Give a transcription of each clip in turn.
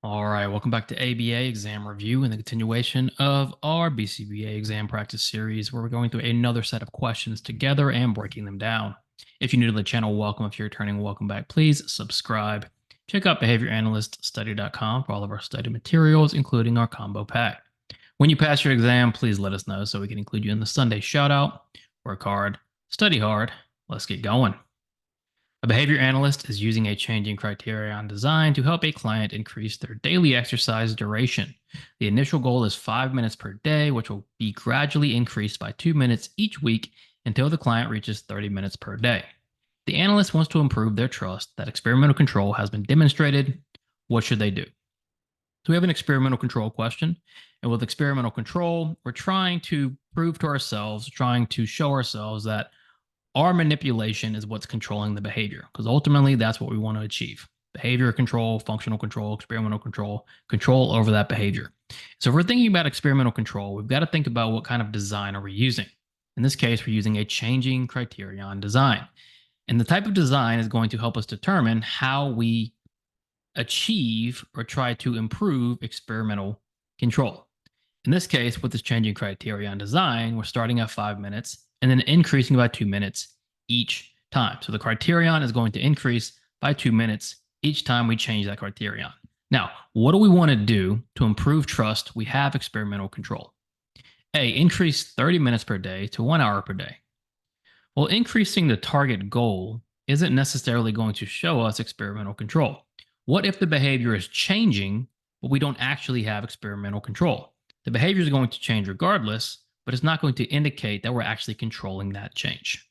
All right, welcome back to ABA exam review and the continuation of our BCBA exam practice series, where we're going through another set of questions together and breaking them down. If you're new to the channel, welcome. If you're returning, welcome back. Please subscribe. Check out behavioranalyststudy.com for all of our study materials, including our combo pack. When you pass your exam, please let us know so we can include you in the Sunday shout out. Work hard, study hard. Let's get going. A behavior analyst is using a changing criterion design to help a client increase their daily exercise duration. The initial goal is 5 minutes per day, which will be gradually increased by 2 minutes each week until the client reaches 30 minutes per day. The analyst wants to improve their trust that experimental control has been demonstrated. What should they do? So we have an experimental control question. And with experimental control, we're trying to prove to ourselves, trying to show ourselves that our manipulation is what's controlling the behavior, because ultimately that's what we want to achieve. Behavior control, functional control, experimental control over that behavior. So if we're thinking about experimental control, we've got to think about what kind of design are we using. In this case, we're using a changing criterion design. And the type of design is going to help us determine how we achieve or try to improve experimental control. In this case, with this changing criterion design, we're starting at 5 minutes and then increasing by 2 minutes each time. So the criterion is going to increase by 2 minutes each time we change that criterion. Now, what do we want to do to improve trust? We have experimental control. A, increase 30 minutes per day to 1 hour per day. Well, increasing the target goal isn't necessarily going to show us experimental control. What if the behavior is changing, but we don't actually have experimental control? The behavior is going to change regardless, but it's not going to indicate that we're actually controlling that change.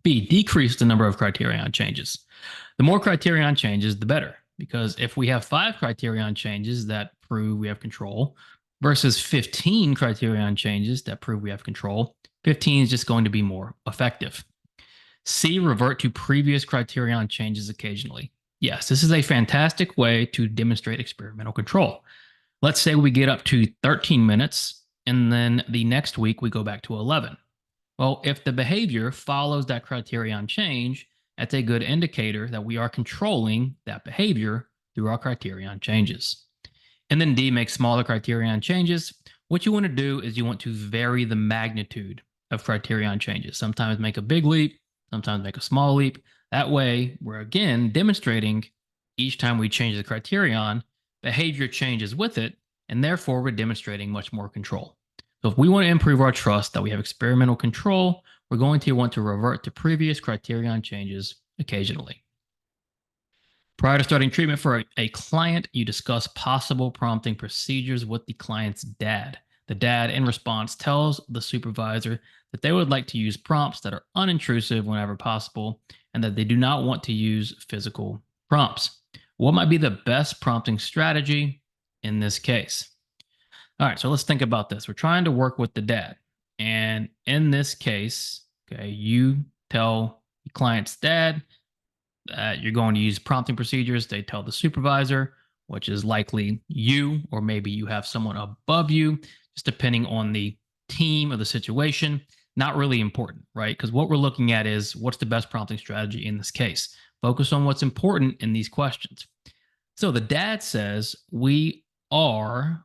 B, decrease the number of criterion changes. The more criterion changes, the better, because if we have 5 criterion changes that prove we have control versus 15 criterion changes that prove we have control, 15 is just going to be more effective. C, revert to previous criterion changes occasionally. Yes, this is a fantastic way to demonstrate experimental control. Let's say we get up to 13 minutes and then the next week we go back to 11. Well, if the behavior follows that criterion change, that's a good indicator that we are controlling that behavior through our criterion changes. And then D, make smaller criterion changes. What you want to do is you want to vary the magnitude of criterion changes. Sometimes make a big leap, sometimes make a small leap. That way, we're again demonstrating each time we change the criterion, behavior changes with it, and therefore we're demonstrating much more control. So if we want to improve our trust that we have experimental control, we're going to want to revert to previous criterion changes occasionally. Prior to starting treatment for a client, you discuss possible prompting procedures with the client's dad. The dad, in response, tells the supervisor that they would like to use prompts that are unintrusive whenever possible and that they do not want to use physical prompts. What might be the best prompting strategy in this case? All right, so let's think about this. We're trying to work with the dad. And in this case, okay, you tell the client's dad that you're going to use prompting procedures. They tell the supervisor, which is likely you, or maybe you have someone above you, just depending on the team or the situation. Not really important, right? Because what we're looking at is what's the best prompting strategy in this case. Focus on what's important in these questions. So the dad says we are,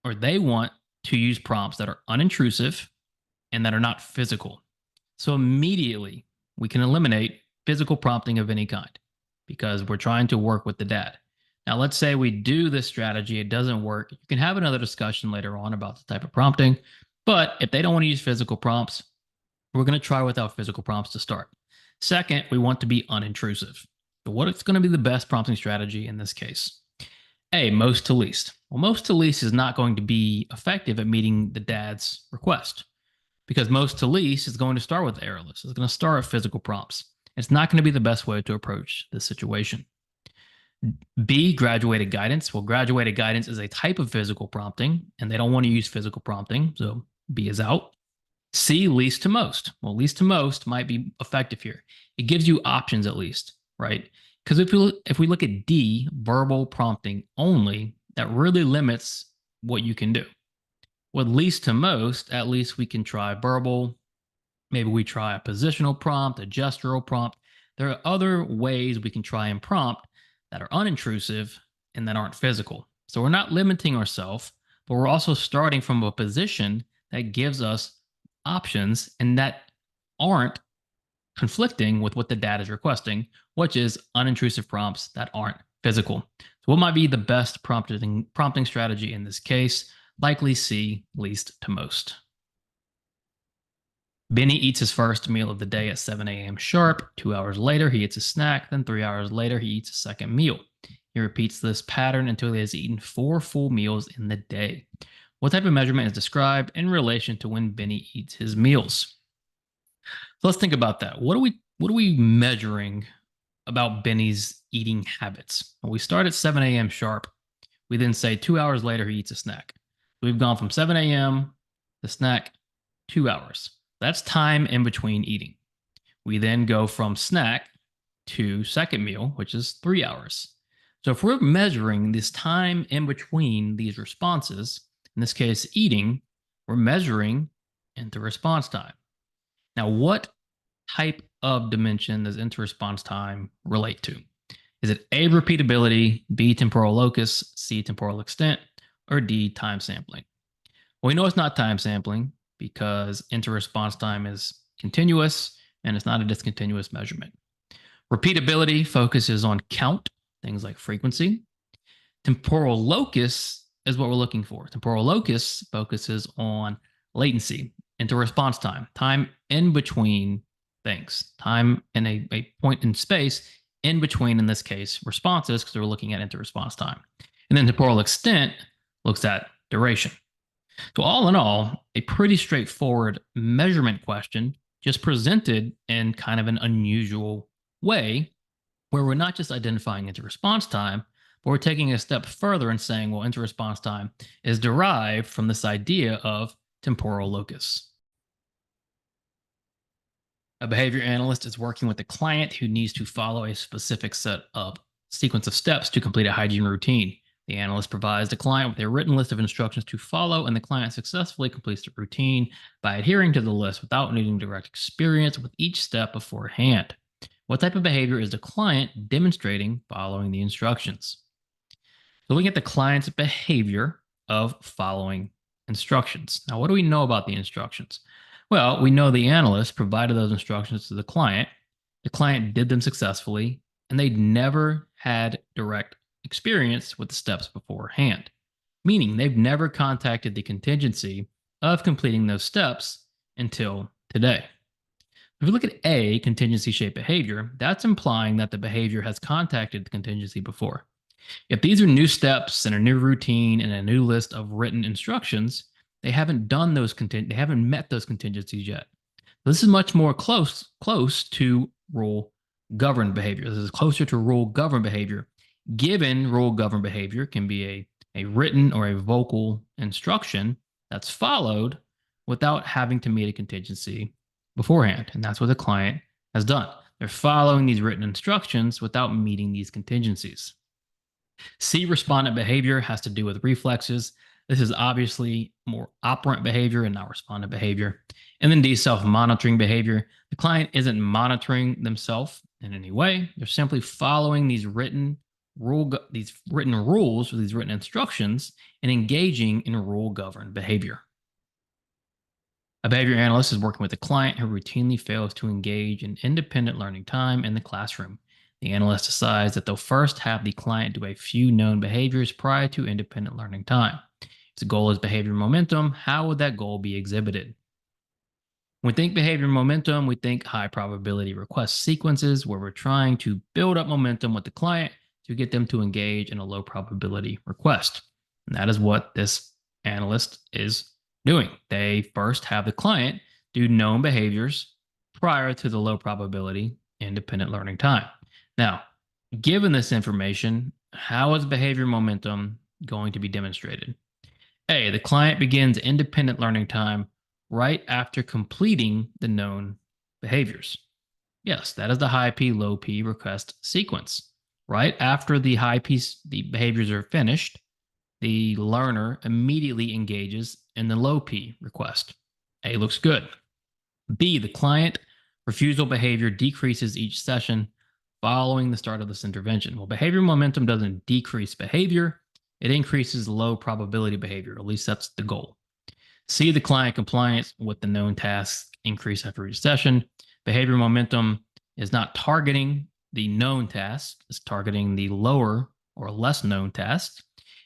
or they want to use prompts that are unintrusive and that are not physical. So immediately we can eliminate physical prompting of any kind because we're trying to work with the dad. Now, let's say we do this strategy, it doesn't work. You can have another discussion later on about the type of prompting, but if they don't want to use physical prompts, we're going to try without physical prompts to start. Second, we want to be unintrusive. So what is going to be the best prompting strategy in this case? A, most to least. Well, most to least is not going to be effective at meeting the dad's request because most to least is going to start with errorless. It's going to start with physical prompts. It's not going to be the best way to approach this situation. B, graduated guidance. Well, graduated guidance is a type of physical prompting, and they don't want to use physical prompting, so B is out. C, least to most. Well, least to most might be effective here. It gives you options at least, right? Because if we look at D, verbal prompting only, that really limits what you can do. With least to most, at least we can try verbal. Maybe we try a positional prompt, a gestural prompt. There are other ways we can try and prompt that are unintrusive and that aren't physical. So we're not limiting ourselves, but we're also starting from a position that gives us options and that aren't conflicting with what the data is requesting, which is unintrusive prompts that aren't physical. So what might be the best prompting strategy in this case? Likely C, least to most. Benny eats his first meal of the day at 7 a.m. sharp. 2 hours later, he eats a snack. Then 3 hours later, he eats a second meal. He repeats this pattern until he has eaten 4 full meals in the day. What type of measurement is described in relation to when Benny eats his meals? So let's think about that. What are we measuring about Benny's eating habits? Well, we start at 7 a.m. sharp. We then say 2 hours later he eats a snack. We've gone from 7 a.m. the snack 2 hours. That's time in between eating. We then go from snack to second meal, which is 3 hours. So if we're measuring this time in between these responses, in this case eating, we're measuring into response time. Now, what type of dimension does inter-response time relate to? Is it A, repeatability, B, temporal locus, C, temporal extent, or D, time sampling? Well, we know it's not time sampling because inter-response time is continuous and it's not a discontinuous measurement. Repeatability focuses on count, things like frequency. Temporal locus is what we're looking for. Temporal locus focuses on latency, inter-response time, time in between things, time in a point in space in between, in this case, responses, because we're looking at inter-response time. And then temporal extent looks at duration. So all in all, a pretty straightforward measurement question, just presented in kind of an unusual way, where we're not just identifying inter-response time, but we're taking a step further and saying, well, inter-response time is derived from this idea of temporal locus. A behavior analyst is working with a client who needs to follow a specific sequence of steps to complete a hygiene routine. The analyst provides the client with a written list of instructions to follow, and the client successfully completes the routine by adhering to the list without needing direct experience with each step beforehand. What type of behavior is the client demonstrating following the instructions? Looking at the client's behavior of following instructions. Now, what do we know about the instructions? Well, we know the analyst provided those instructions to the client did them successfully, and they never had direct experience with the steps beforehand, meaning they've never contacted the contingency of completing those steps until today. If we look at A, contingency shaped behavior, that's implying that the behavior has contacted the contingency before. If these are new steps and a new routine and a new list of written instructions, they haven't done those they haven't met those contingencies yet. This is much more close to rule governed behavior. This is closer to rule governed behavior. Given rule governed behavior can be a written or a vocal instruction that's followed without having to meet a contingency beforehand. And that's what the client has done. They're following these written instructions without meeting these contingencies. C, respondent behavior, has to do with reflexes. This is obviously more operant behavior and not respondent behavior. And then D, self-monitoring behavior. The client isn't monitoring themselves in any way. They're simply following these written rules or these written instructions and engaging in rule-governed behavior. A behavior analyst is working with a client who routinely fails to engage in independent learning time in the classroom. The analyst decides that they'll first have the client do a few known behaviors prior to independent learning time. If the goal is behavior momentum, how would that goal be exhibited? When we think behavior momentum, we think high probability request sequences where we're trying to build up momentum with the client to get them to engage in a low probability request. And that is what this analyst is doing. They first have the client do known behaviors prior to the low probability independent learning time. Now, given this information, how is behavior momentum going to be demonstrated? A, the client begins independent learning time right after completing the known behaviors. Yes, that is the high P, low P request sequence. Right after the the behaviors are finished, the learner immediately engages in the low P request. A looks good. B, the client refusal behavior decreases each session following the start of this intervention. Well, behavior momentum doesn't decrease behavior. It increases low probability behavior. At least that's the goal. C, the client compliance with the known tasks increase after each session. Behavior momentum is not targeting the known tasks, it's targeting the lower or less known tasks.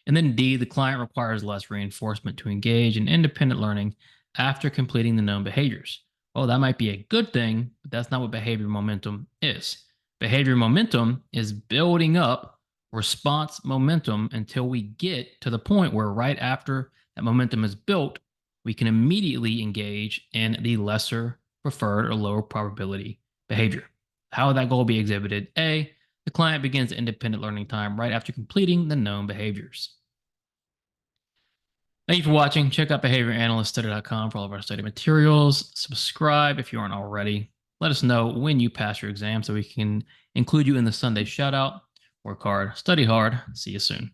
And then D, the client requires less reinforcement to engage in independent learning after completing the known behaviors. Oh, that might be a good thing, but that's not what behavior momentum is. Behavior momentum is building up response momentum until we get to the point where right after that momentum is built, we can immediately engage in the lesser preferred or lower probability behavior. How would that goal be exhibited? A, the client begins independent learning time right after completing the known behaviors. Thank you for watching. Check out behavioranalyststudy.com for all of our study materials. Subscribe if you aren't already. Let us know when you pass your exam so we can include you in the Sunday shout out. Work hard, study hard. See you soon.